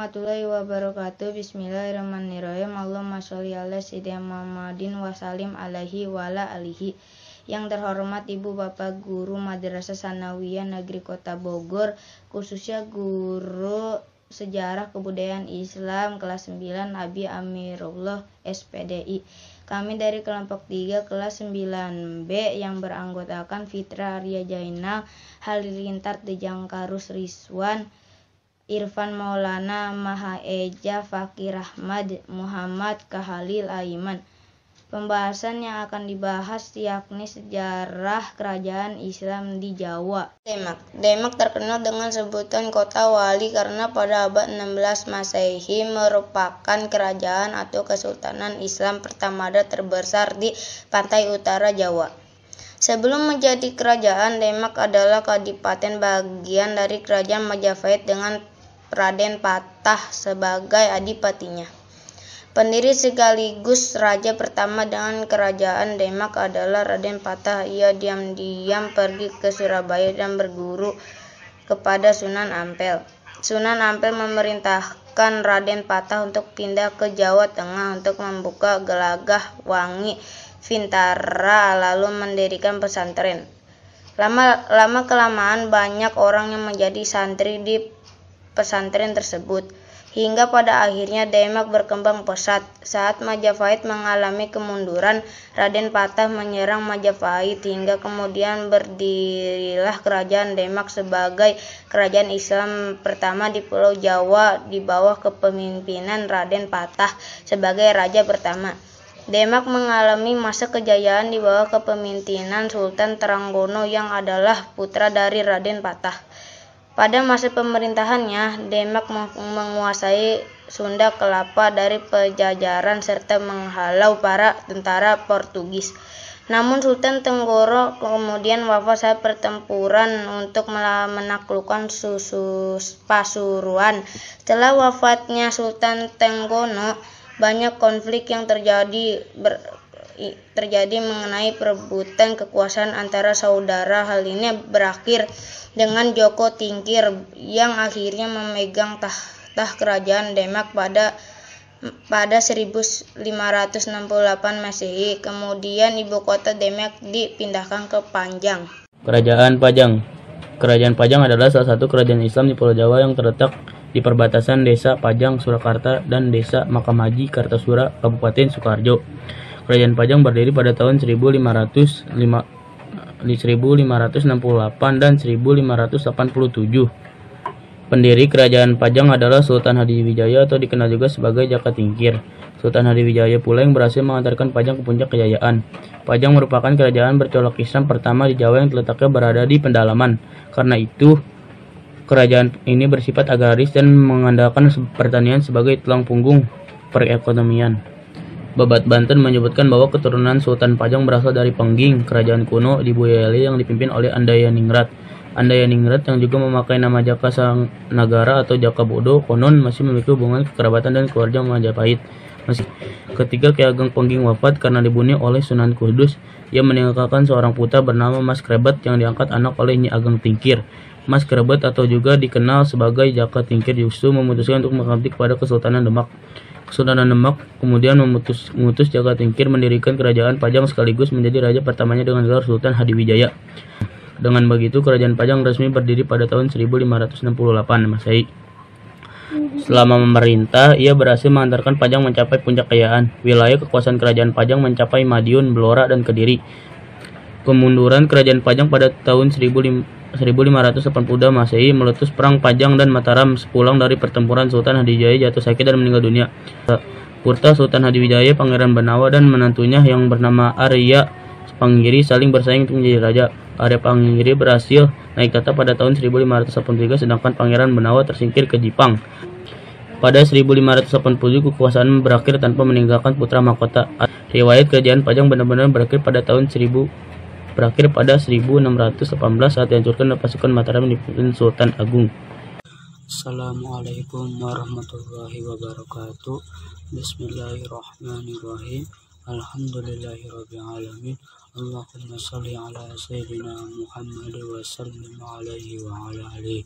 warahmatullahi wabarakatuh. Bismillahirrahmanirrahim. Allahumma sholli ala sayyidina Muhammadin wa salim alaihi wa ala alihi. Yang terhormat Ibu Bapak Guru Madrasah Sanawiyah Negeri Kota Bogor, khususnya Guru Sejarah Kebudayaan Islam kelas 9 Abi Amirullah SPDI. Kami dari kelompok 3 kelas 9B yang beranggotakan Fitra Arya Jainal, Halilintar Tejangkarus Rizwan, Irfan Maulana Mahaeja, Fakir Ahmad, Muhammad Kahalil Aiman. Pembahasan yang akan dibahas yakni sejarah kerajaan Islam di Jawa. Demak terkenal dengan sebutan kota wali karena pada abad 16 Masehi merupakan kerajaan atau kesultanan Islam pertama terbesar di pantai utara Jawa. Sebelum menjadi kerajaan, Demak adalah kadipaten bagian dari kerajaan Majapahit dengan Raden Patah sebagai adipatinya. Pendiri sekaligus raja pertama dengan kerajaan Demak adalah Raden Patah. Ia diam-diam pergi ke Surabaya dan berguru kepada Sunan Ampel. Sunan Ampel memerintahkan Raden Patah untuk pindah ke Jawa Tengah untuk membuka Gelagah Wangi Vintara lalu mendirikan pesantren. Lama-kelamaan banyak orang yang menjadi santri di pesantren tersebut. Hingga pada akhirnya Demak berkembang pesat. Saat Majapahit mengalami kemunduran, Raden Patah menyerang Majapahit hingga kemudian berdirilah kerajaan Demak sebagai kerajaan Islam pertama di Pulau Jawa di bawah kepemimpinan Raden Patah sebagai raja pertama. Demak mengalami masa kejayaan di bawah kepemimpinan Sultan Trenggono yang adalah putra dari Raden Patah. Pada masa pemerintahannya, Demak menguasai Sunda Kelapa dari Pajajaran serta menghalau para tentara Portugis. Namun Sultan Tenggoro kemudian wafat saat pertempuran untuk menaklukkan Pasuruan. Setelah wafatnya Sultan Tenggoro, banyak konflik yang terjadi mengenai perebutan kekuasaan antara saudara. Hal ini berakhir dengan Joko Tingkir yang akhirnya memegang tahta kerajaan Demak pada 1568 Masehi. Kemudian ibu kota Demak dipindahkan ke Panjang. Kerajaan Pajang. Kerajaan Pajang adalah salah satu kerajaan Islam di Pulau Jawa yang terletak di perbatasan Desa Pajang, Surakarta dan Desa Makamaji, Kartasura, Kabupaten Sukoharjo. Kerajaan Pajang berdiri pada tahun 1568 dan 1587. Pendiri kerajaan Pajang adalah Sultan Hadiwijaya atau dikenal juga sebagai Jaka Tingkir. Sultan Hadiwijaya pula yang berhasil mengantarkan Pajang ke puncak kejayaan. Pajang merupakan kerajaan bercolok Islam pertama di Jawa yang letaknya berada di pendalaman. Karena itu, kerajaan ini bersifat agraris dan mengandalkan pertanian sebagai tulang punggung perekonomian. Babat Banten menyebutkan bahwa keturunan Sultan Pajang berasal dari Pengging, kerajaan kuno di Boyolali yang dipimpin oleh Andayaningrat. Andayaningrat yang juga memakai nama Jaka Sang Nagara atau Jaka Bodo konon masih memiliki hubungan kekerabatan dan keluarga Majapahit. Ketika Ki Ageng Pengging wafat karena dibunuh oleh Sunan Kudus, ia meninggalkan seorang putra bernama Mas Krebet yang diangkat anak oleh Nyi Ageng Tingkir. Mas Krebet atau juga dikenal sebagai Jaka Tingkir justru memutuskan untuk mengabdi kepada Kesultanan Demak. Kesultanan Demak kemudian mengutus Jaka Tingkir mendirikan kerajaan Pajang sekaligus menjadi raja pertamanya dengan gelar Sultan Hadiwijaya. Dengan begitu, kerajaan Pajang resmi berdiri pada tahun 1568 Masehi. Selama memerintah, ia berhasil mengantarkan Pajang mencapai puncak kekayaan. Wilayah kekuasaan kerajaan Pajang mencapai Madiun, Blora, dan Kediri. Kemunduran kerajaan Pajang pada tahun 1582 Masehi meletus perang Pajang dan Mataram sepulang dari pertempuran Sultan Hadiwijaya jatuh sakit dan meninggal dunia. Purta Sultan Hadiwijaya, Pangeran Benawa dan menantunya yang bernama Arya Panggiri saling bersaing untuk menjadi raja. Arya Panggiri berhasil naik tahta pada tahun 1583 sedangkan Pangeran Benawa tersingkir ke Jipang. Pada 1587 kekuasaan berakhir tanpa meninggalkan putra mahkota. Riwayat kerajaan Pajang benar-benar berakhir pada 1618 saat dihancurkan oleh pasukan Mataram dipimpin Sultan Agung. Assalamualaikum warahmatullahi wabarakatuh. Bismillahirrahmanirrahim. Alhamdulillahirabbil alamin. Allahumma shalli ala sayyidina Muhammad wa sallim alaihi wa ala alihi.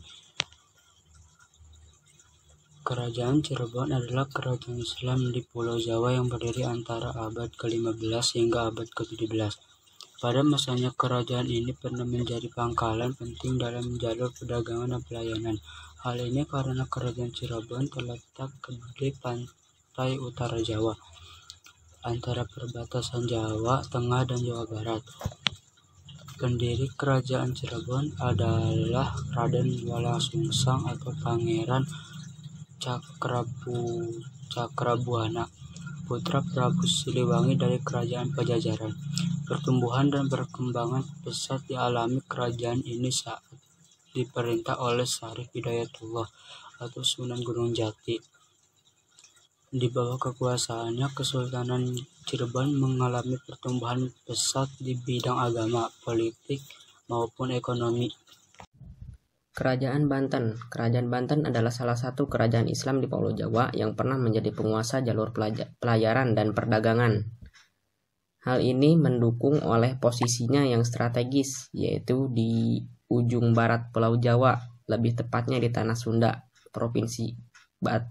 Kerajaan Cirebon adalah kerajaan Islam di Pulau Jawa yang berdiri antara abad ke-15 hingga abad ke-17. Pada masanya kerajaan ini pernah menjadi pangkalan penting dalam jalur perdagangan dan pelayanan. Hal ini karena kerajaan Cirebon terletak di pantai utara Jawa, antara perbatasan Jawa Tengah dan Jawa Barat. Pendiri kerajaan Cirebon adalah Raden Walangsungsang atau Pangeran Cakrabuana, putra Prabu Siliwangi dari kerajaan Pajajaran. Pertumbuhan dan perkembangan pesat dialami kerajaan ini saat diperintah oleh Syarif Hidayatullah atau Sunan Gunung Jati. Di bawah kekuasaannya, Kesultanan Cirebon mengalami pertumbuhan pesat di bidang agama, politik, maupun ekonomi. Kerajaan Banten. Kerajaan Banten adalah salah satu kerajaan Islam di Pulau Jawa yang pernah menjadi penguasa jalur pelayaran dan perdagangan. Hal ini mendukung oleh posisinya yang strategis, yaitu di ujung barat Pulau Jawa, lebih tepatnya di Tanah Sunda, Provinsi Banten.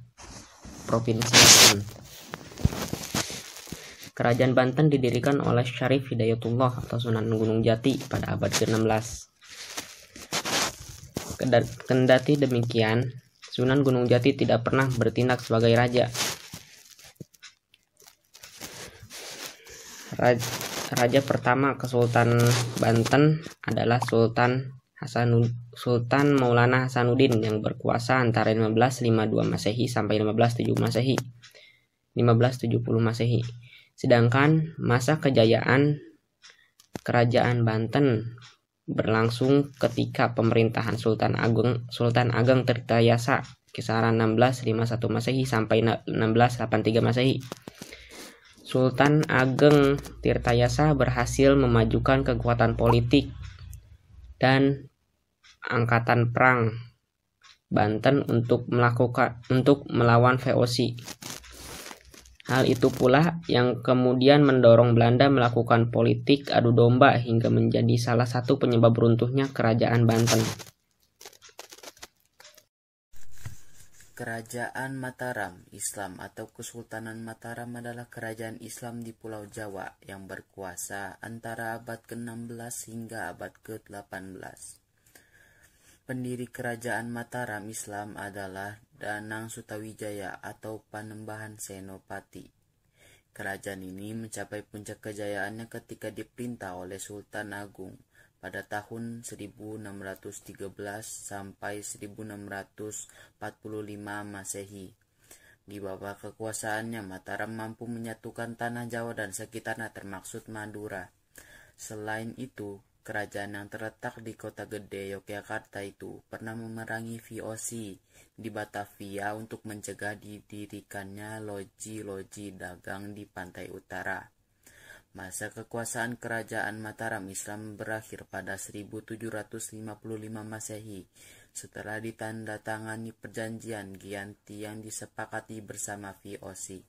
Kerajaan Banten didirikan oleh Syarif Hidayatullah atau Sunan Gunung Jati pada abad ke-16. Kendati demikian, Sunan Gunung Jati tidak pernah bertindak sebagai raja. Raja pertama Kesultanan Banten adalah Sultan Maulana Hasanuddin yang berkuasa antara 1552 Masehi sampai 1570 Masehi. Sedangkan masa kejayaan Kerajaan Banten berlangsung ketika pemerintahan Sultan Ageng Tirtayasa kisaran 1651 Masehi sampai 1683 Masehi. Sultan Ageng Tirtayasa berhasil memajukan kekuatan politik dan angkatan perang Banten untuk melawan VOC. Hal itu pula yang kemudian mendorong Belanda melakukan politik adu domba hingga menjadi salah satu penyebab runtuhnya Kerajaan Banten. Kerajaan Mataram Islam atau Kesultanan Mataram adalah kerajaan Islam di Pulau Jawa yang berkuasa antara abad ke-16 hingga abad ke-18. Pendiri Kerajaan Mataram Islam adalah Danang Sutawijaya atau Panembahan Senopati. Kerajaan ini mencapai puncak kejayaannya ketika diperintah oleh Sultan Agung pada tahun 1613 sampai 1645 Masehi. Di bawah kekuasaannya, Mataram mampu menyatukan tanah Jawa dan sekitarnya termasuk Madura. Selain itu, kerajaan yang terletak di Kota Gede, Yogyakarta itu pernah memerangi VOC di Batavia untuk mencegah didirikannya loji-loji dagang di pantai utara. Masa kekuasaan Kerajaan Mataram Islam berakhir pada 1755 Masehi setelah ditandatangani perjanjian Giyanti yang disepakati bersama VOC.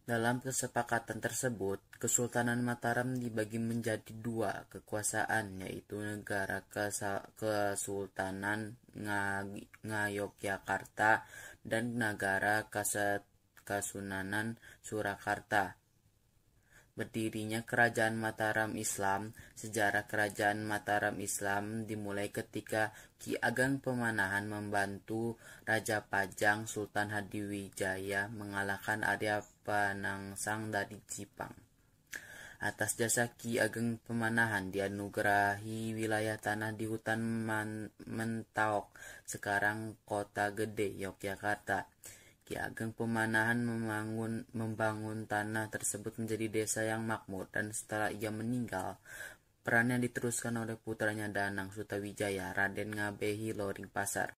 Dalam kesepakatan tersebut, Kesultanan Mataram dibagi menjadi dua kekuasaan, yaitu Negara Kesultanan Ngayogyakarta dan Negara Kasunanan Surakarta. Berdirinya Kerajaan Mataram Islam. Sejarah Kerajaan Mataram Islam dimulai ketika Ki Ageng Pemanahan membantu Raja Pajang Sultan Hadiwijaya mengalahkan Arya Panangsang dari Jipang. Atas jasa Ki Ageng Pemanahan dianugerahi wilayah tanah di hutan Mentaok, sekarang Kota Gede, Yogyakarta. Ki Ageng Pemanahan membangun tanah tersebut menjadi desa yang makmur, dan setelah ia meninggal, perannya diteruskan oleh putranya Danang Sutawijaya, Raden Ngabehi Loring Pasar.